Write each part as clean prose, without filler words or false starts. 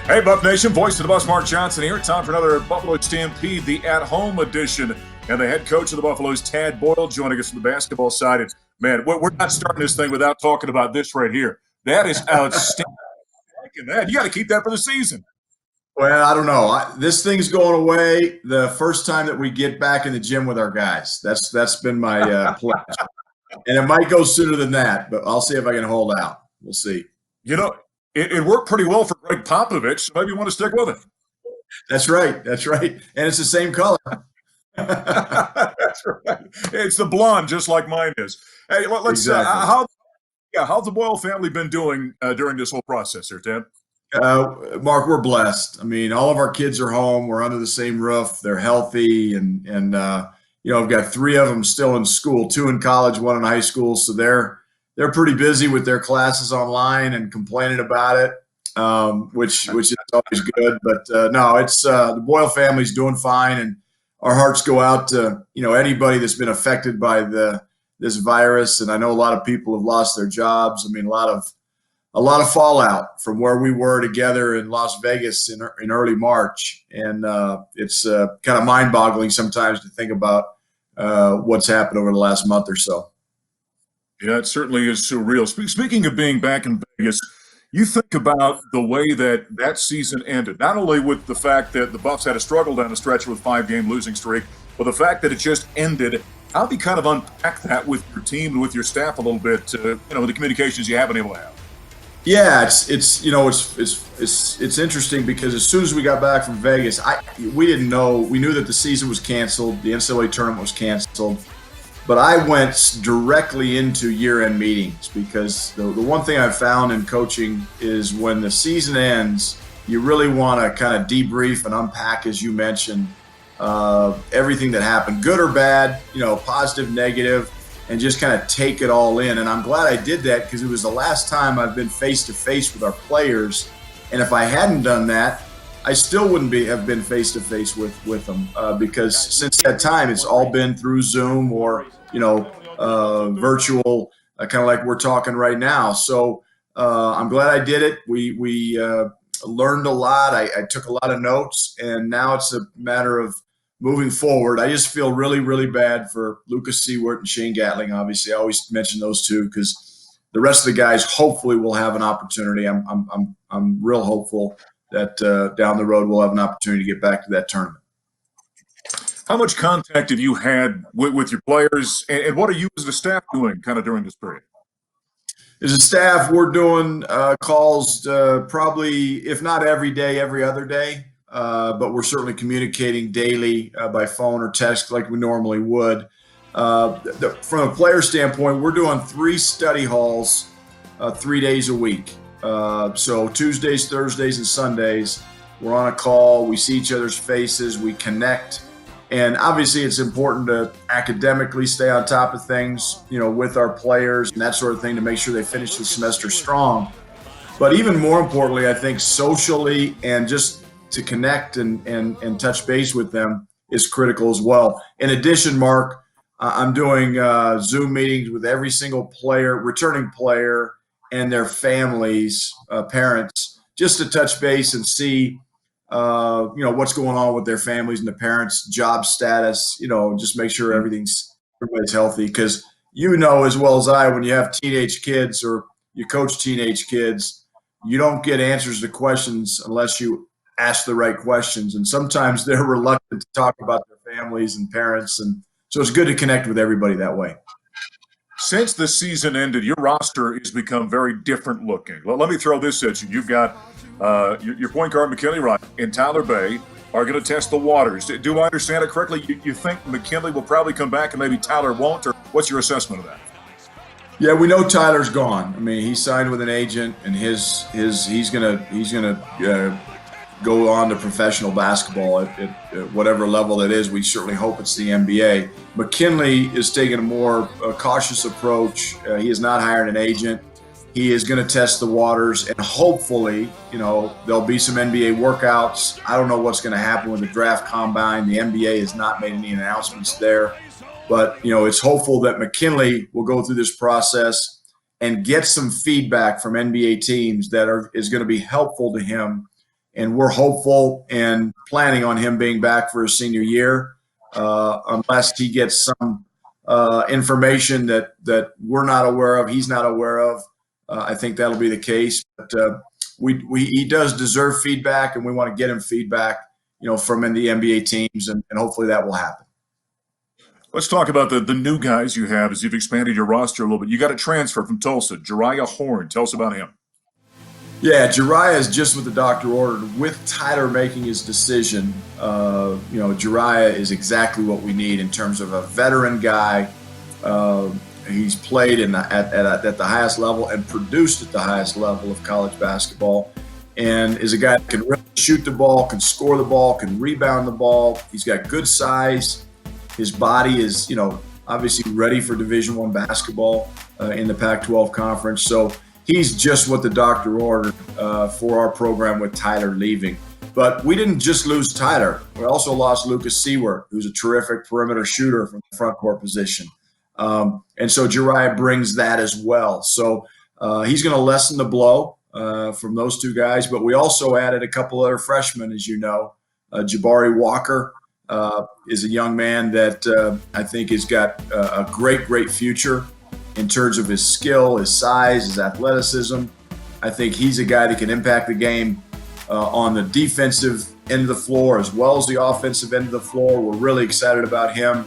Hey, Buff Nation, voice of the Bus, Mark Johnson here. Time for another Buffalo Stampede, the at-home edition. And the head coach of the Buffaloes, Tad Boyle, joining us from the basketball side. And, man, we're not starting this thing without talking about this right here. That is outstanding. You got to keep that for the season. Well, I don't know. This thing's going away the first time that we get back in the gym with our guys. That's been my pledge. And it might go sooner than that, but I'll see if I can hold out. We'll see. You know, it worked pretty well for Greg Popovich, so maybe you want to stick with it. That's right. That's right. And it's the same color. That's right. It's the blonde, just like mine is. Hey, let's exactly. how's the Boyle family been doing during this whole process here, Tim? Mark, we're blessed. I mean, all of our kids are home. We're under the same roof. They're healthy, and I've got 3 of them still in school, 2 in college, 1 in high school. So they're pretty busy with their classes online and complaining about it, which is always good. But no, it's the Boyle family's doing fine, and our hearts go out to anybody that's been affected by this virus. And I know a lot of people have lost their jobs. I mean, a lot of fallout from where we were together in Las Vegas in early March, and it's kind of mind-boggling sometimes to think about what's happened over the last month or so. Yeah, it certainly is surreal. Speaking of being back in Vegas, you think about the way that season ended, not only with the fact that the Buffs had a struggle down the stretch with 5-game losing streak, but the fact that it just ended. How do you kind of unpack that with your team and with your staff a little bit, the communications you haven't been able to have? Yeah, it's interesting because as soon as we got back from Vegas, we didn't know. We knew that the season was canceled, the NCAA tournament was canceled, but I went directly into year-end meetings because the one thing I've found in coaching is when the season ends, you really want to kind of debrief and unpack, as you mentioned, everything that happened, good or bad, positive, negative, and just kind of take it all in. And I'm glad I did that because it was the last time I've been face-to-face with our players. And if I hadn't done that, I still wouldn't have been face-to-face with them because since that time, it's all been through Zoom or, virtual, kind of like we're talking right now. So I'm glad I did it. We learned a lot. I took a lot of notes, and now it's a matter of moving forward. I just feel really, really bad for Lucas Seward and Shane Gatling. Obviously, I always mention those 2 because the rest of the guys hopefully will have an opportunity. I'm real hopeful that down the road we'll have an opportunity to get back to that tournament. How much contact have you had with your players, and what are you as a staff doing kind of during this period? As a staff, we're doing calls probably, if not every day, every other day. But we're certainly communicating daily by phone or text like we normally would. From a player standpoint, we're doing 3 study halls 3 days a week. So Tuesdays, Thursdays, and Sundays, we're on a call. We see each other's faces. We connect. And obviously, it's important to academically stay on top of things, with our players and that sort of thing to make sure they finish the semester strong. But even more importantly, I think socially and just to connect and touch base with them is critical as well. In addition, Mark, I'm doing Zoom meetings with every single player, returning player, and their families, parents, just to touch base and see, what's going on with their families and the parents' job status, just make sure everybody's healthy. Because as well as I, when you have teenage kids or you coach teenage kids, you don't get answers to questions unless you ask the right questions, and sometimes they're reluctant to talk about their families and parents, and so it's good to connect with everybody that way. Since the season ended, your roster has become very different looking. Let me throw this at you. You've got your point guard McKinley Wright and Tyler Bay are going to test the waters. Do I understand it correctly? You think McKinley will probably come back and maybe Tyler won't, or what's your assessment of that? Yeah, we know Tyler's gone. I mean, he signed with an agent, and he's gonna go on to professional basketball at whatever level that is. We certainly hope it's the NBA. McKinley is taking a more cautious approach. He is not hiring an agent. He is going to test the waters, and hopefully, there'll be some NBA workouts. I don't know what's going to happen with the draft combine. The NBA has not made any announcements there. But, it's hopeful that McKinley will go through this process and get some feedback from NBA teams that is going to be helpful to him and we're hopeful and planning on him being back for his senior year, unless he gets some information that we're not aware of, he's not aware of. I think that'll be the case. But he does deserve feedback, and we want to get him feedback, from in the NBA teams, and hopefully that will happen. Let's talk about the new guys you have as you've expanded your roster a little bit. You got a transfer from Tulsa, JERIAH HORNE. Tell us about him. Yeah, JERIAH is just what the doctor ordered. With Tyler making his decision, JERIAH is exactly what we need in terms of a veteran guy. He's played at the highest level and produced at the highest level of college basketball, and is a guy that can really shoot the ball, can score the ball, can rebound the ball. He's got good size. His body is, obviously ready for Division I basketball in the Pac-12 conference. So he's just what the doctor ordered for our program with Tyler leaving. But we didn't just lose Tyler. We also lost Lucas Seward, who's a terrific perimeter shooter from the front court position. And so JERIAH brings that as well. So he's going to lessen the blow from those two guys. But we also added a couple other freshmen, as you know. JABARI Walker is a young man that I think has got a great future in terms of his skill, his size, his athleticism. I think he's a guy that can impact the game on the defensive end of the floor as well as the offensive end of the floor. We're really excited about him.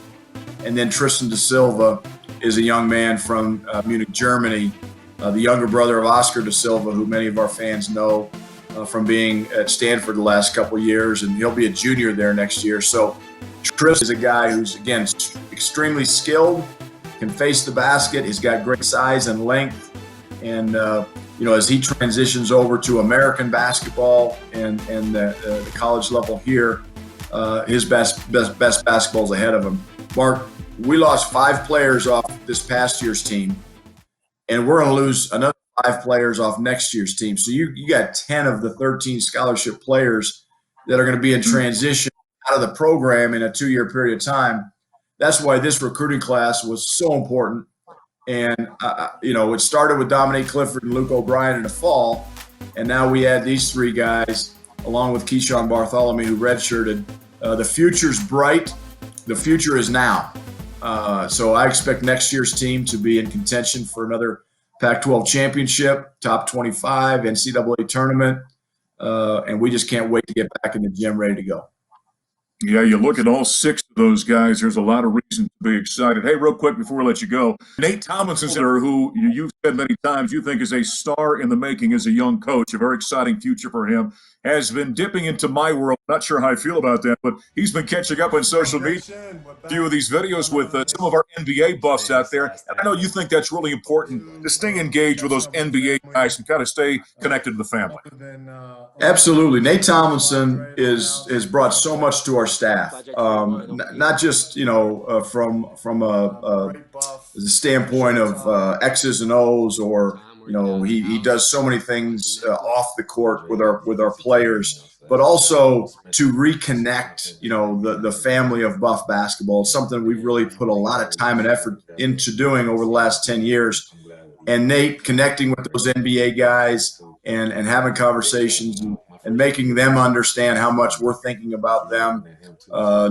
And then TRISTAN de Silva is a young man from Munich, Germany, the younger brother of Oscar de Silva, who many of our fans know from being at Stanford the last couple of years, and he'll be a junior there next year. So Tristan is a guy who's, again, extremely skilled, can face the basket. He's got great size and length. And, as he transitions over to American basketball and the college level here, his best basketball is ahead of him. Mark, we lost 5 players off this past year's team, and we're going to lose another 5 players off next year's team. So you got 10 of the 13 scholarship players that are going to be in transition out of the program in a 2-year period of time. That's why this recruiting class was so important. And, it started with Dominique Clifford and Luke O'Brien in the fall, and now we add these 3 guys along with Keyshawn Bartholomew, who redshirted. The future's bright. The future is now. So I expect next year's team to be in contention for another Pac-12 championship, top 25, NCAA tournament, and we just can't wait to get back in the gym ready to go. Yeah, you look at all 6 of those guys, there's a lot of reason to be excited. Hey, real quick before we let you go, Nate Tomlinson, who you've said many times you think is a star in the making as a young coach, a very exciting future for him, has been dipping into my world. Not sure how I feel about that, but he's been catching up on social media, a few of these videos with some of our NBA buffs out there. And I know you think that's really important to stay engaged with those NBA guys and kind of stay connected to the family. Absolutely. Nate Tomlinson has brought so much to our staff, not just, from the standpoint of X's and O's, or, he does so many things off the court with our players, but also to reconnect, the family of Buff basketball. It's something we've really put a lot of time and effort into doing over the last 10 years. And Nate connecting with those NBA guys and having conversations and making them understand how much we're thinking about them.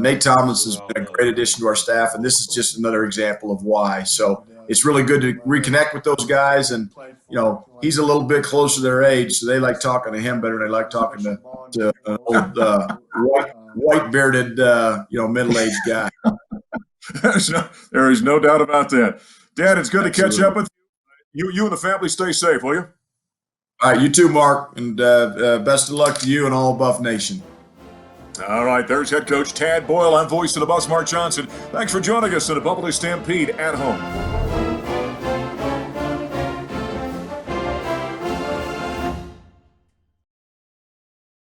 Nate Tomlinson has been a great addition to our staff, and this is just another example of why. So it's really good to reconnect with those guys, and he's a little bit closer to their age, so they like talking to him better than they like talking to an old white bearded middle-aged guy. There is no doubt about that. Dad, it's good to catch up with you. You and the family stay safe, will you? All right, you too, Mark, and best of luck to you and all Buff Nation. All right, there's head coach Tad Boyle. I'm voice of the Buffs, Mark Johnson. Thanks for joining us in the Buffalo Stampede at home.